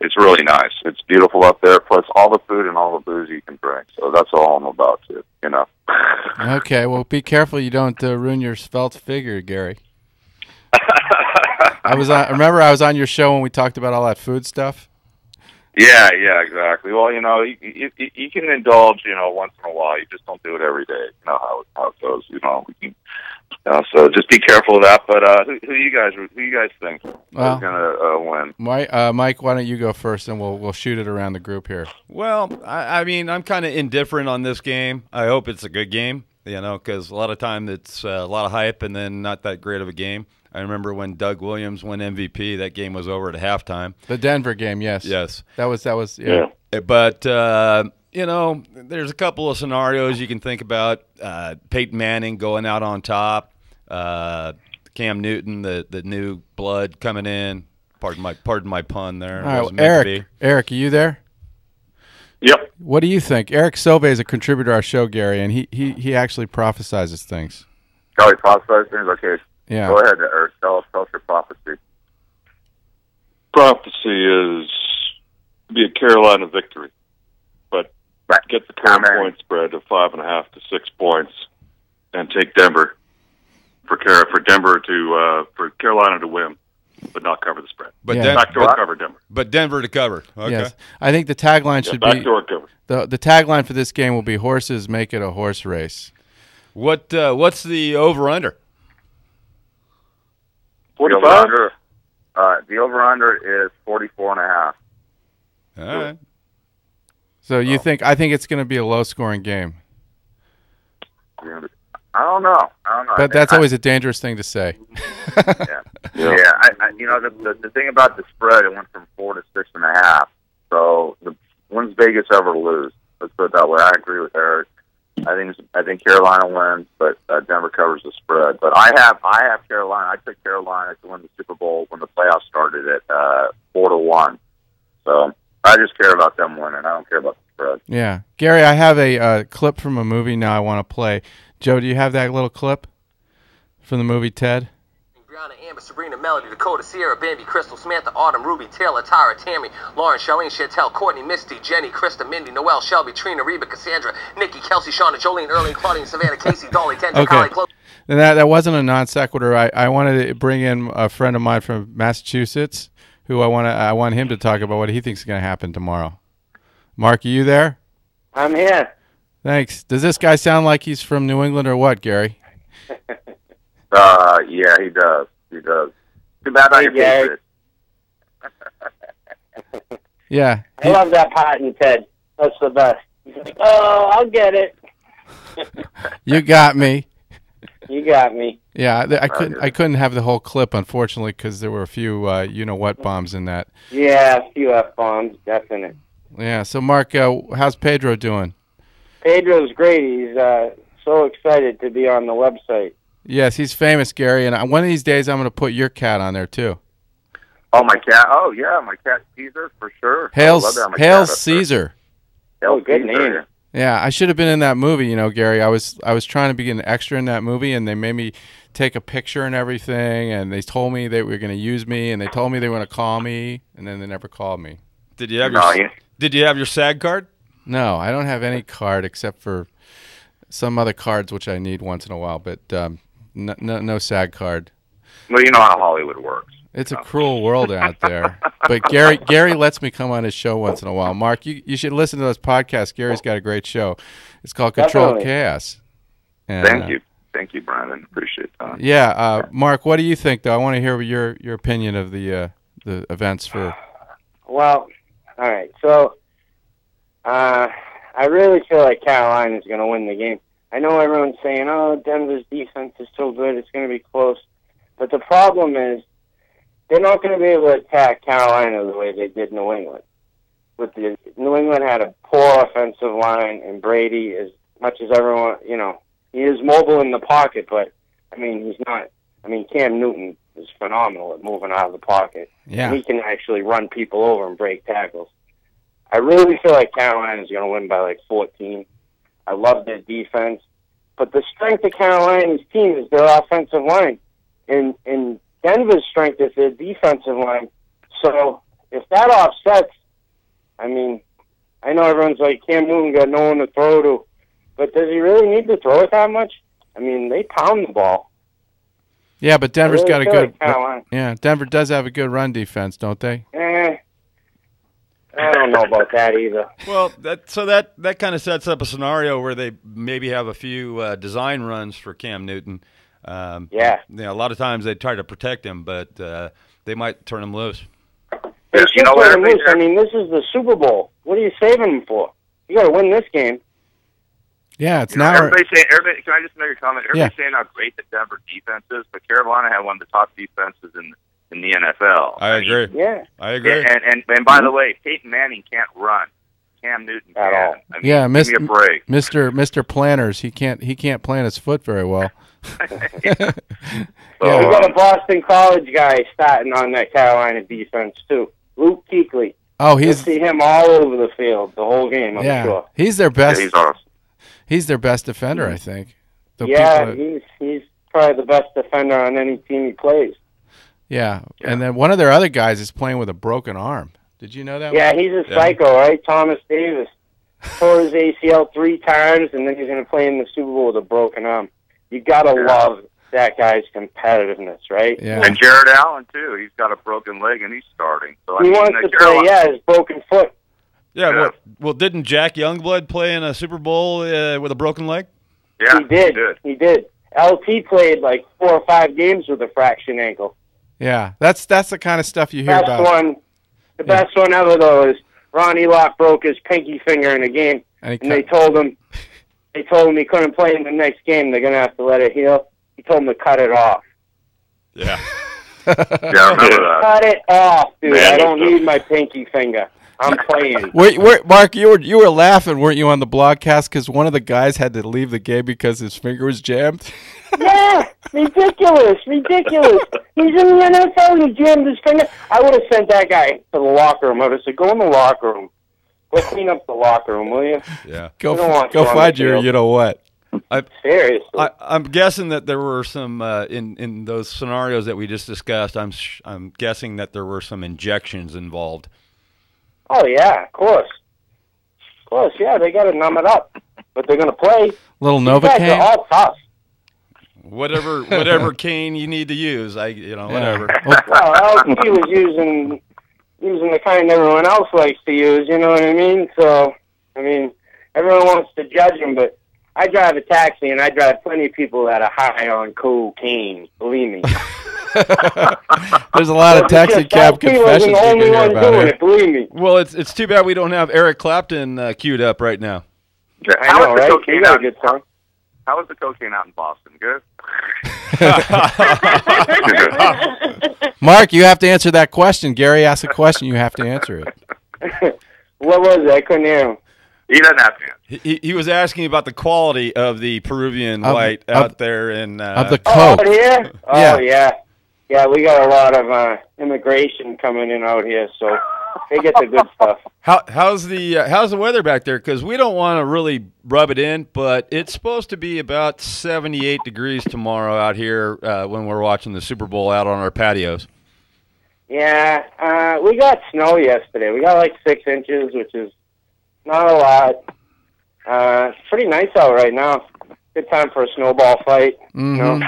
it's really nice. It's beautiful up there, plus all the food and all the booze you can drink. So that's all I'm about to, Okay, well, be careful you don't ruin your svelte figure, Gary. Remember I was on your show when we talked about all that food stuff? Yeah, exactly. Well, you can indulge, once in a while. You just don't do it every day. You know how it goes. So just be careful of that. But who you guys think is going to win? Mike, why don't you go first, and we'll shoot it around the group here. Well, I mean, I'm kind of indifferent on this game. I hope it's a good game, because a lot of time it's a lot of hype and then not that great of a game. I remember when Doug Williams won MVP, that game was over at halftime. The Denver game, yes. Yes. That was yeah. But, there's a couple of scenarios you can think about. Peyton Manning going out on top. Cam Newton, the new blood coming in. Pardon my pun there. All right, Eric, are you there? Yep. What do you think? Eric Sove is a contributor to our show, Gary, and he actually prophesizes things. Oh, he prophesizes things? Okay. Yeah. Go ahead, Eric. Tell us your prophecy. Prophecy is be a Carolina victory, but get the current point spread of 5.5 to 6 points, and take Denver for Carolina to win, but not cover the spread. But backdoor cover Denver. But Denver to cover. Okay. Yes. I think the tagline should be backdoor cover. The tagline for this game will be "Horses make it a horse race." What's the over under? 45? The over-under is 44.5. All right. So I think it's going to be a low-scoring game. I don't know. But that's always a dangerous thing to say. Yeah. The thing about the spread, it went from 4 to 6.5. So when's Vegas ever lose? Let's put it that way. I agree with Eric. I think Carolina wins, but Denver covers the spread. But I have Carolina. I took Carolina to win the Super Bowl when the playoffs started at 4-1. So I just care about them winning. I don't care about the spread. Yeah, Gary, I have a clip from a movie now I want to play. Joe, do you have that little clip from the movie Ted? Brianna, Amber, Sabrina, Melody, Dakota, Sierra, Bambi, Crystal, Samantha, Autumn, Ruby, Taylor, Tyra, Tammy, Lauren, Charlene, Chantel, Courtney, Misty, Jenny, Krista, Mindy, Noelle, Shelby, Trina, Reba, Cassandra, Nikki, Kelsey, Shauna, Jolene, Erling, Claudine, Savannah, Casey, Dolly, Kendra, Kylie, Chloe. And that wasn't a non sequitur. I wanted to bring in a friend of mine from Massachusetts who I want him to talk about what he thinks is going to happen tomorrow. Mark, are you there? I'm here. Thanks. Does this guy sound like he's from New England or what, Gary? Yeah, he does. Too bad on your Patriots. Yeah. I love that part in Ted. That's the best. He's like, oh, I'll get it. You got me. You got me. Yeah, I couldn't have the whole clip, unfortunately, because there were a few you-know-what bombs in that. Yeah, a few F-bombs, definite. Yeah, so Mark, how's Pedro doing? Pedro's great. He's so excited to be on the website. Yes, he's famous, Gary, and one of these days I'm going to put your cat on there, too. Oh, my cat? Oh, yeah, my cat Caesar, for sure. Hail Caesar. Oh, good name. Yeah, I should have been in that movie, Gary. I was trying to be an extra in that movie, and they made me take a picture and everything, and they told me they were going to use me, and they told me they were going to call me, and then they never called me. Did you have your SAG card? No, I don't have any card except for some other cards which I need once in a while, but no SAG card. Well, you know how Hollywood works. It's a cruel world out there. But Gary lets me come on his show once in a while. Mark, you should listen to this podcast. Gary's got a great show. It's called Controlled Chaos. And, Thank you. Thank you, Brandon. Appreciate that. Yeah, Mark, what do you think, though? I want to hear your opinion of the events for. Well, all right. So, I really feel like Carolina's going to win the game. I know everyone's saying, "Oh, Denver's defense is so good, it's going to be close." But the problem is, they're not going to be able to attack Carolina the way they did New England. New England had a poor offensive line, and Brady, as much as everyone, he is mobile in the pocket, but he's not. Cam Newton is phenomenal at moving out of the pocket. Yeah, he can actually run people over and break tackles. I really feel like Carolina's going to win by like 14. I love their defense, but the strength of Carolina's team is their offensive line, and Denver's strength is their defensive line. So if that offsets, I know everyone's like, Cam Newton got no one to throw to, but does he really need to throw it that much? They pound the ball. Yeah, but Denver's got a good. Like Denver does have a good run defense, don't they? I don't know about that either. Well, that kind of sets up a scenario where they maybe have a few design runs for Cam Newton. A lot of times they try to protect him, but they might turn him loose. They should turn him loose. This is the Super Bowl. What are you saving him for? You got to win this game. Yeah, it's now. Everybody, can I just make a comment? Everybody's saying how great the Denver defense is, but Carolina had one of the top defenses in the NFL. I agree. Yeah, I agree. And by the way, Peyton Manning can't run. Cam Newton can. Give me a break. Mr. Planners, he can't plant his foot very well. We got a Boston College guy starting on that Carolina defense too, Luke Kuechly. Oh, You'll see him all over the field the whole game. I'm sure. He's their best. Yeah, he's awesome. He's their best defender, I think. He's probably the best defender on any team he plays. Yeah, and then one of their other guys is playing with a broken arm. Did you know that? Yeah, he's a psycho, right? Thomas Davis tore his ACL 3 times, and then he's going to play in the Super Bowl with a broken arm. You got to love that guy's competitiveness, right? Yeah. And Jared Allen, too. He's got a broken leg, and he's starting. So he wants to play, his broken foot. Yeah, well, didn't Jack Youngblood play in a Super Bowl with a broken leg? Yeah, he did. LT played like 4 or 5 games with a fractured ankle. Yeah, that's the kind of stuff you hear about. The best one ever, though, is Ronnie Lott broke his pinky finger in a game, and they told him he couldn't play in the next game. They're going to have to let it heal. He told him to cut it off. Yeah. I remember that. Cut it off, dude. I don't need my pinky finger. I'm playing. Mark, you were laughing, weren't you, on the broadcast because one of the guys had to leave the game because his finger was jammed? Yeah, ridiculous. He's in the NFL. He jammed his finger. I would have sent that guy to the locker room. I would have said, "Go in the locker room. Go clean up the locker room, will you?" Yeah. Go find your you know what. Seriously. I'm guessing that there were some in those scenarios that we just discussed. I'm guessing that there were some injections involved. Oh yeah, of course. Yeah, they got to numb it up, but they're going to play. Little Novocaine. They're all tough. Whatever cane you need to use, whatever. Well, LT was using the kind everyone else likes to use. You know what I mean? So, everyone wants to judge him, but I drive a taxi, and I drive plenty of people that are high on cocaine. Believe me. There's a lot of taxi cab confessions you can hear about it. Believe me. Well, it's too bad we don't have Eric Clapton queued up right now. I know, right? You got a good song. How was the cocaine out in Boston? Good? Mark, you have to answer that question. Gary asked a question. You have to answer it. What was it? I couldn't hear him. He doesn't have to answer. He was asking about the quality of the Peruvian white out there in of the coke. Out here? Oh, yeah. Yeah, we got a lot of immigration coming in out here, so they get the good stuff. How's the weather back there? Because we don't want to really rub it in, but it's supposed to be about 78 degrees tomorrow out here when we're watching the Super Bowl out on our patios. Yeah, we got snow yesterday. We got like 6 inches, which is not a lot. It's pretty nice out right now. Good time for a snowball fight. Mm-hmm. You know?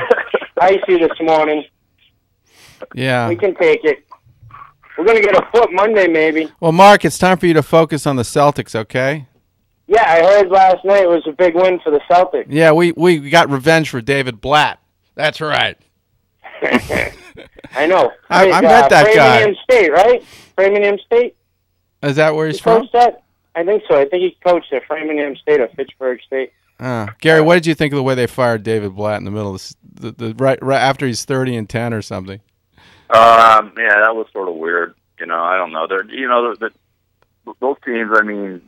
Icy this morning. Yeah. We can take it. We're going to get a foot Monday, maybe. Well, Mark, it's time for you to focus on the Celtics, okay? Yeah, I heard last night it was a big win for the Celtics. Yeah, we got revenge for David Blatt. That's right. I know. I met that guy. Framingham State, right? Framingham State? Is that where he's He from? coached that? I think so. I think he coached at Framingham State or Fitchburg State. Gary, what did you think of the way they fired David Blatt in the middle of the right after he's 30-10 or something? Yeah, that was sort of weird. I don't know. Those teams, I mean,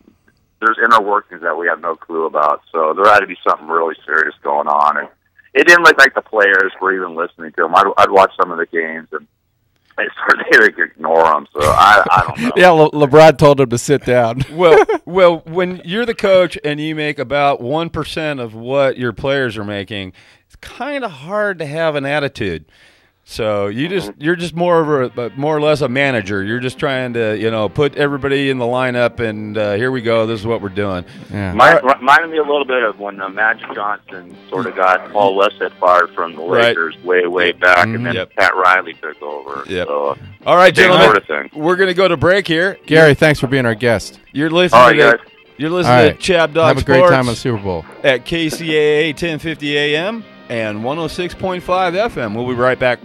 there's inner workings that we have no clue about. So there had to be something really serious going on. And it didn't look like the players were even listening to them. I'd watch some of the games, and they would ignore them. So I don't know. Yeah, LeBron told him to sit down. Well, when you're the coach and you make about 1% of what your players are making, it's kind of hard to have an attitude. So you're just more or less a manager. You're just trying to put everybody in the lineup, and here we go. This is what we're doing. Yeah. Reminded me a little bit of when Magic Johnson sort of got Paul Westhead fired from the Lakers way back, and then Pat Riley took over. Yep. So, all right, gentlemen, sort of thing. We're going to go to break here. Gary, thanks for being our guest. You're listening to Chabdog Have a great time on Super Bowl at KCAA 1050 AM and 106.5 FM. We'll be right back.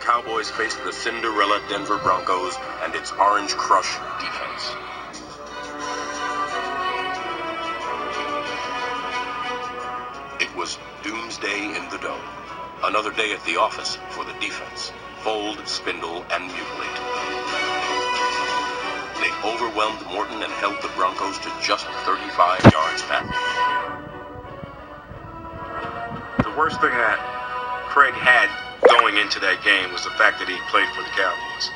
Cowboys face the Cinderella Denver Broncos and its Orange Crush defense. It was doomsday in the dome. Another day at the office for the defense. Fold, spindle, and mutilate. They overwhelmed Morton and held the Broncos to just 35 yards back. The worst thing that Craig had going into that game was the fact that he played for the Cowboys,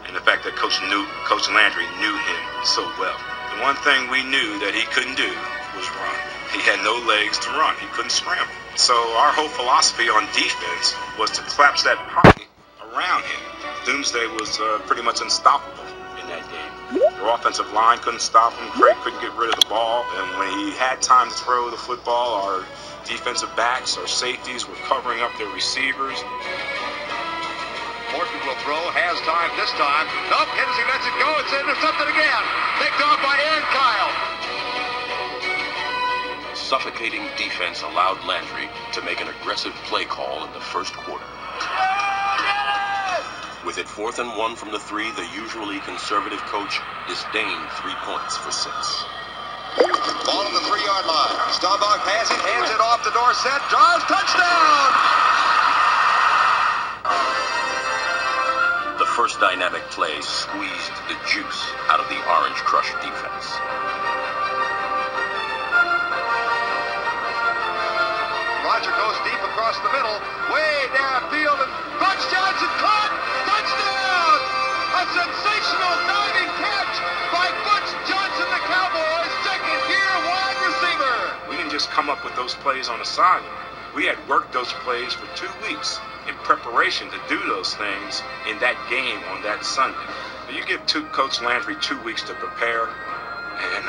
and the fact that Coach Landry knew him so well. The one thing we knew that he couldn't do was run. He had no legs to run. He couldn't scramble. So our whole philosophy on defense was to collapse that pocket around him. Doomsday was pretty much unstoppable in that game. The offensive line couldn't stop him. Craig couldn't get rid of the ball, and when he had time to throw the football, our defensive backs or safeties were covering up their receivers. Morton will throw, has time this time. Nope, hit as he lets it go. It's intercepted again. Picked off by Aaron Kyle. Suffocating defense allowed Landry to make an aggressive play call in the first quarter. With it 4th and 1 from the 3, the usually conservative coach disdained 3 points for 6. Ball on the 3-yard line. Chabdog has it, hands it off to Dorsett, drives, touchdown! The first dynamic play squeezed the juice out of the Orange Crush defense. Roger goes deep across the middle, way downfield, and Butch Johnson caught! Touchdown! A sensational diving catch by Butch Johnson, the Cowboys' second-year wide receiver. We didn't just come up with those plays on the sideline. We had worked those plays for 2 weeks in preparation to do those things in that game on that Sunday. You give Coach Landry 2 weeks to prepare, and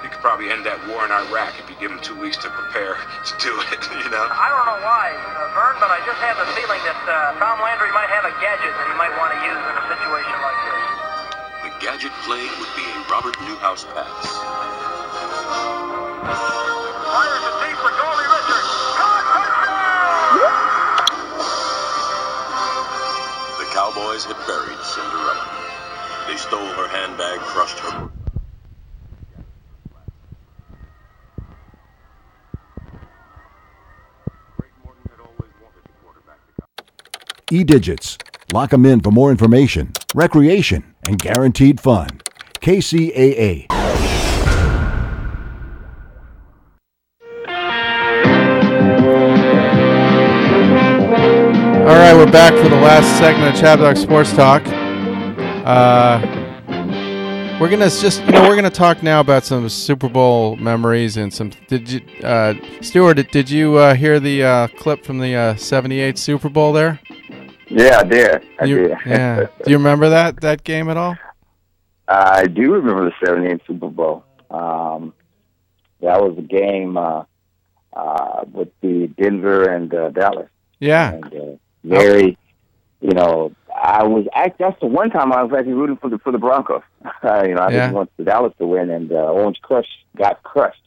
you could probably end that war in Iraq if you give him 2 weeks to prepare to do it, I don't know why, Vern, but I just have the feeling that Tom Landry might have a gadget that he might want to use in a situation like this. The gadget play would be a Robert Newhouse pass. Fires it deep for goalie Richards. The Cowboys had buried Cinderella. They stole her handbag, crushed her. E-Digits. Lock them in for more information, recreation, and guaranteed fun. KCAA. All right, we're back for the last segment of Chabdog Sports Talk. We're gonna talk now about some Super Bowl memories and some. Stuart? Did you hear the clip from the '78 Super Bowl there? Yeah, I did. I did. Yeah. Do you remember that game at all? I do remember the '78 Super Bowl. That was a game with the Denver and Dallas. Yeah. And, very, that's the one time I was actually rooting for the Broncos. I didn't want the Dallas to win, and Orange Crush got crushed.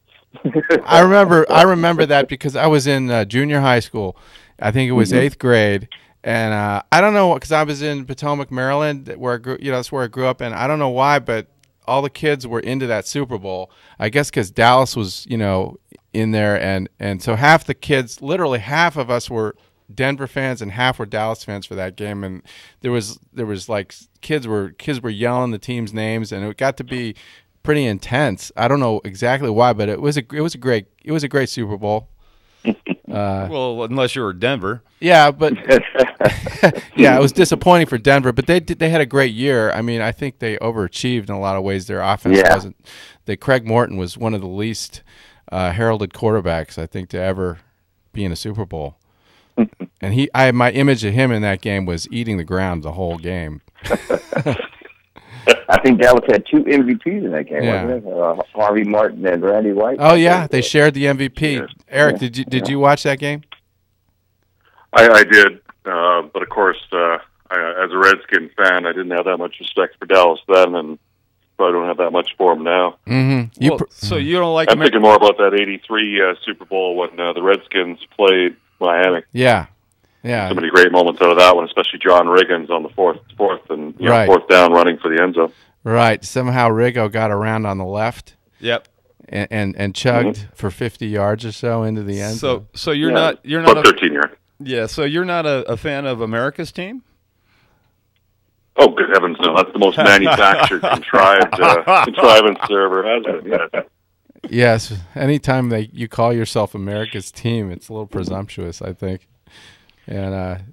I remember that because I was in junior high school. I think it was 8th grade. And I don't know, because I was in Potomac, Maryland, where I grew, that's where I grew up. And I don't know why, but all the kids were into that Super Bowl. I guess because Dallas was, in there, and so half the kids, literally half of us were Denver fans and half were Dallas fans for that game. And there was like kids were yelling the team's names, and it got to be pretty intense. I don't know exactly why, but it was a great Super Bowl. Well, unless you were Denver. Yeah, but yeah, it was disappointing for Denver, but they had a great year. I mean, I think they overachieved in a lot of ways. Their offense wasn't. Craig Morton was one of the least heralded quarterbacks, I think, to ever be in a Super Bowl. And my image of him in that game was eating the ground the whole game. I think Dallas had 2 MVPs in that game, wasn't it? Harvey Martin and Randy White. Oh yeah, they shared the MVP. Yes. Eric, did you watch that game? I did, but of course, as a Redskin fan, I didn't have that much respect for Dallas then, and probably don't have that much for them now. Mm-hmm. So you don't like? I'm thinking more about that '83 Super Bowl when the Redskins played Miami. Yeah. So many great moments out of that one, especially John Riggins on the fourth and fourth down running for the end zone. Right. Somehow Riggo got around on the left. Yep. And chugged for 50 yards or so into the end zone. So you're not 13 yards. Yeah. So you're not a fan of America's team? Oh, good heavens, no! That's the most manufactured, contrivance there ever has been. Yeah. Yes. Anytime you call yourself America's team, it's a little presumptuous, I think. And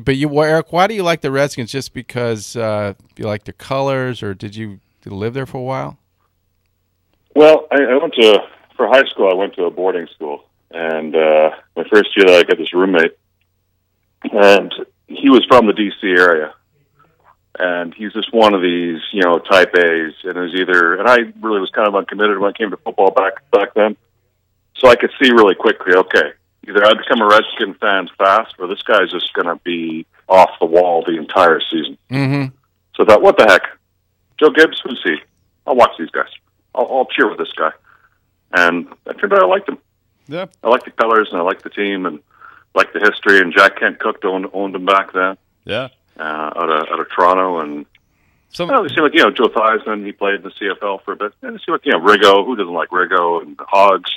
but Eric, why do you like the Redskins? Just because you like the colors, or did you live there for a while? Well, I went for high school. I went to a boarding school, and my first year, I got this roommate, and he was from the D.C. area, and he's just one of these, type A's, and it was and I really was kind of uncommitted when it came to football back then, so I could see really quickly, okay. Either I become a Redskin fan fast, or this guy's just going to be off the wall the entire season. Mm-hmm. So I thought, what the heck? Joe Gibbs, who's he? I'll watch these guys. I'll cheer with this guy. And I turned out I liked him. Yeah. I liked the colors, and I liked the team, and liked the history. And Jack Kent Cooke owned him back then. Yeah. Out of Toronto, and it seemed like Joe Theismann. He played in the CFL for a bit. And it seemed like Riggo. Who doesn't like Riggo and the Hogs?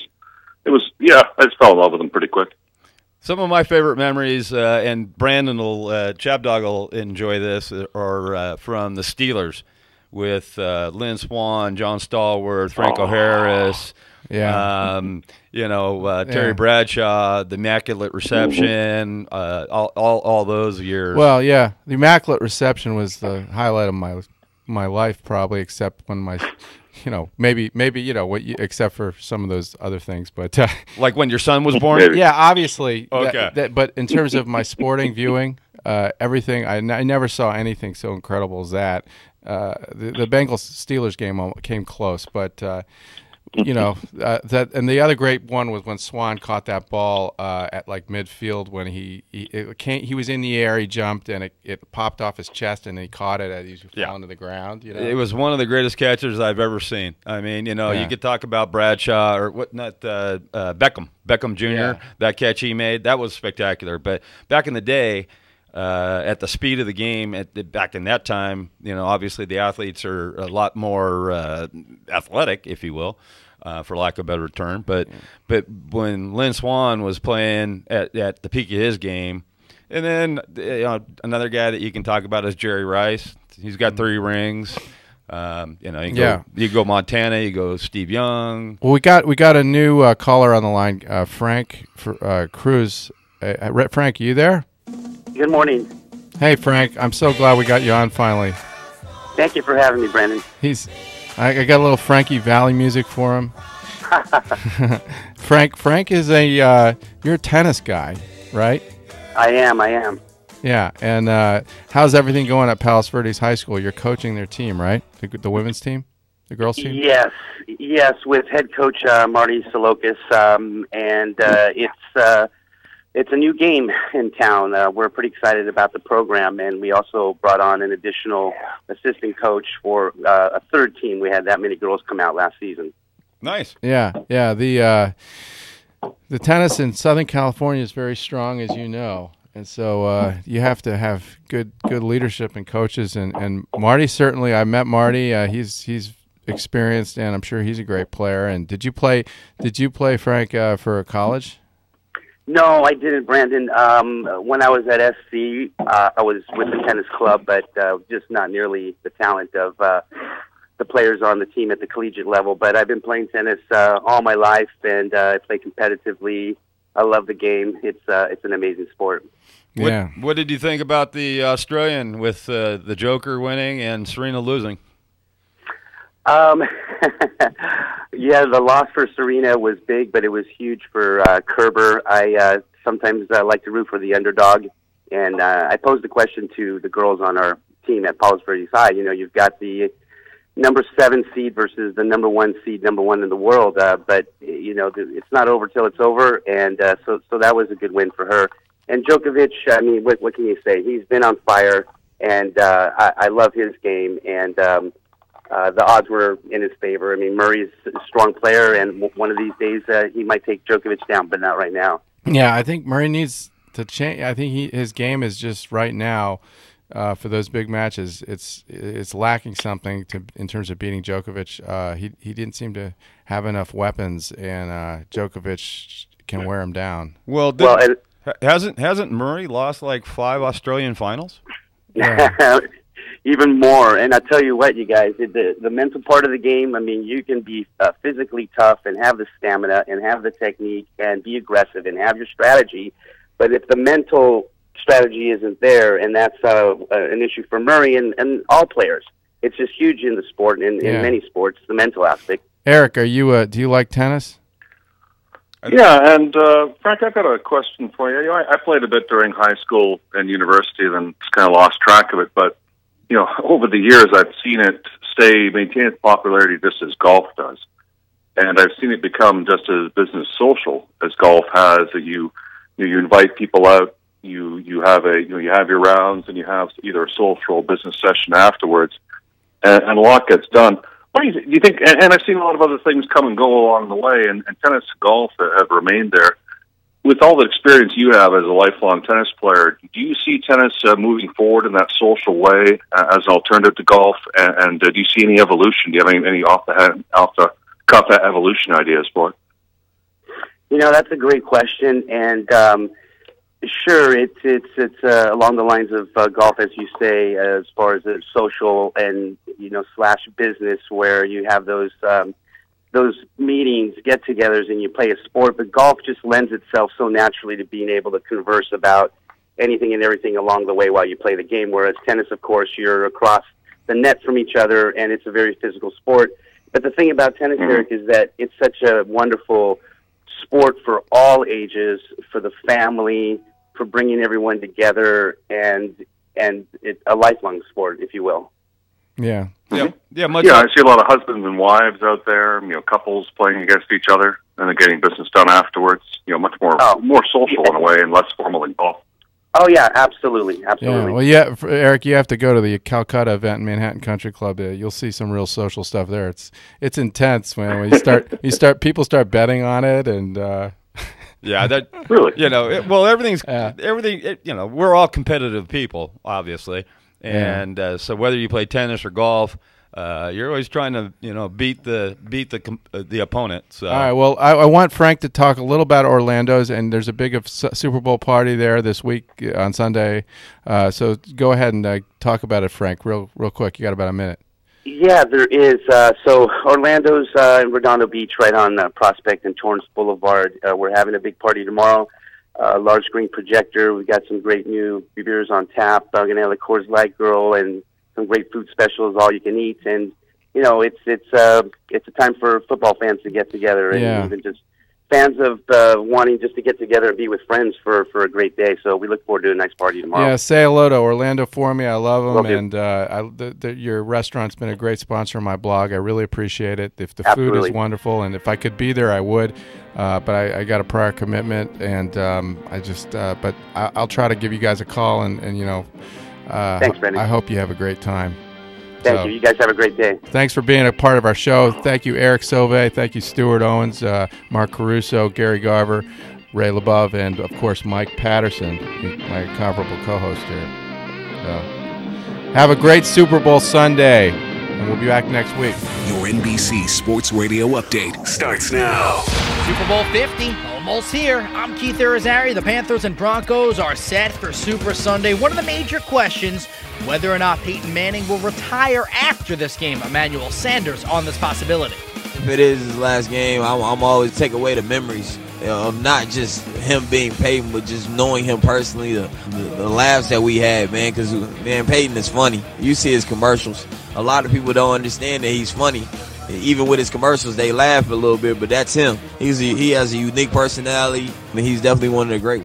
It was, I just fell in love with them pretty quick. Some of my favorite memories, and Brandon Chabdog will enjoy this, are from the Steelers with Lynn Swann, John Stallworth, Franco Harris, Terry Bradshaw, the Immaculate Reception, all those years. Well, yeah, the Immaculate Reception was the highlight of my life, probably, except when my... maybe except for some of those other things, but like when your son was born. Yeah, obviously. Okay. But in terms of my sporting viewing, everything I never saw anything so incredible as that. The Bengals Steelers game came close, but that, and the other great one was when Swan caught that ball at like midfield when he was in the air, he jumped and it popped off his chest and he caught it as he was falling to the ground. It was one of the greatest catches I've ever seen. I mean, you could talk about Bradshaw or Beckham Jr. Yeah. That catch he made, that was spectacular. But back in the day, at the speed of the game, back in that time, obviously the athletes are a lot more athletic, if you will. For lack of a better term, but when Lynn Swann was playing at the peak of his game, and then another guy that you can talk about is Jerry Rice. He's got 3 rings. You go Montana, you go Steve Young. Well, we got a new caller on the line, Frank Cruz. Frank, are you there? Good morning. Hey, Frank. I'm so glad we got you on finally. Thank you for having me, Brandon. I got a little Frankie Valli music for him. Frank is you're a tennis guy, right? I am. Yeah, and how's everything going at Palos Verdes High School? You're coaching their team, right? The women's team? The girls team? Yes, with head coach Marty Solokis, and it's It's a new game in town. We're pretty excited about the program, and we also brought on an additional assistant coach for a third team. We had that many girls come out last season. Nice. Yeah. The tennis in Southern California is very strong, as you know, and so you have to have good leadership and coaches. And Marty, certainly, I met Marty. He's experienced, and I'm sure he's a great player. And did you play, Frank, for college? No, I didn't, Brandon. When I was at SC, I was with the tennis club, but just not nearly the talent of the players on the team at the collegiate level. But I've been playing tennis all my life, and I play competitively. I love the game. It's an amazing sport. Yeah. What did you think about the Australian with the Joker winning and Serena losing? Yeah, the loss for Serena was big, but it was huge for Kerber. I sometimes like to root for the underdog, and I posed the question to the girls on our team at Palos Verdes High. You know, you've got the number 7 seed versus the number 1 seed, number 1 in the world, but you know, it's not over till it's over, and so that was a good win for her. And Djokovic, I mean, what can you say? He's been on fire, and I love his game, and the odds were in his favor. I mean, Murray's a strong player, and one of these days he might take Djokovic down, but not right now. Yeah, I think Murray needs to change. I think his game is just right now for those big matches. It's lacking something in terms of beating Djokovic. He didn't seem to have enough weapons, and Djokovic can wear him down. Well, hasn't Murray lost like 5 Australian finals? Yeah. Even more. And I tell you what, you guys, the mental part of the game, I mean, you can be physically tough and have the stamina and have the technique and be aggressive and have your strategy. But if the mental strategy isn't there, and that's an issue for Murray and all players, it's just huge in the sport, in many sports, the mental aspect. Eric, are you? Do you like tennis? Yeah, and Frank, I've got a question for you. I played a bit during high school and university, then just kind of lost track of it. But you know, over the years, I've seen it maintain its popularity just as golf does, and I've seen it become just as business social as golf has. That you invite people out, you have your rounds, and you have either a social or business session afterwards, and a lot gets done. What do you think? And I've seen a lot of other things come and go along the way, and tennis and golf have remained there. With all the experience you have as a lifelong tennis player, do you see tennis moving forward in that social way as an alternative to golf? And do you see any evolution? Do you have any off the cuff evolution ideas for it? You know, that's a great question, and sure, it's along the lines of golf, as you say, as far as the social and / business, where you have those meetings, get-togethers, and you play a sport. But golf just lends itself so naturally to being able to converse about anything and everything along the way while you play the game. Whereas tennis, of course, you're across the net from each other, and it's a very physical sport. But the thing about tennis, Eric, is that it's such a wonderful sport for all ages, for the family, for bringing everyone together, and it's a lifelong sport, if you will. Yeah. Yeah, I see a lot of husbands and wives out there, couples playing against each other and then getting business done afterwards. Much more social in a way and less formal than golf. Oh yeah, absolutely. Yeah, well, Eric, you have to go to the Calcutta event in Manhattan Country Club. You'll see some real social stuff there. It's intense, man. When people start betting on it, and yeah, that really, everything. We're all competitive people, obviously. And so whether you play tennis or golf, you're always trying to beat the opponent. So. All right. Well, I want Frank to talk a little about Orlando's, and there's a big Super Bowl party there this week on Sunday. So go ahead and talk about it, Frank, real quick. You got about a minute. Yeah, there is. So Orlando's in Redondo Beach, right on Prospect and Torrance Boulevard. We're having a big party tomorrow. Large screen projector. We've got some great new beers on tap. We're gonna have the Coors Light Girl and some great food specials, all you can eat. And it's a time for football fans to get together, and even just fans of wanting just to get together and be with friends for a great day. So we look forward to a nice party tomorrow. Yeah, say hello to Orlando for me. I love them, Will do. and your restaurant's been a great sponsor of my blog. I really appreciate it. If the Absolutely. food is wonderful, and if I could be there, I would. But I got a prior commitment, and but I'll try to give you guys a call, and Thanks, Brandon. I hope you have a great time. Thank you. You guys have a great day. Thanks for being a part of our show. Thank you, Eric Sauvé. Thank you, Stuart Owens, Mark Caruso, Gary Garver, Ray LeBove, and, of course, Mike Patterson, my comparable co-host here. Have a great Super Bowl Sunday, and we'll be back next week. Your NBC Sports Radio update starts now. Super Bowl 50, almost here. I'm Keith Irizarry. The Panthers and Broncos are set for Super Sunday. One of the major questions, whether or not Peyton Manning will retire after this game. Emmanuel Sanders on this possibility. If it is his last game, I'm always take away the memories of not just him being Peyton, but just knowing him personally, the laughs that we had, man, because, man, Peyton is funny. You see his commercials. A lot of people don't understand that he's funny. Even with his commercials, they laugh a little bit, but that's him. He has a unique personality, and he's definitely one of the greats.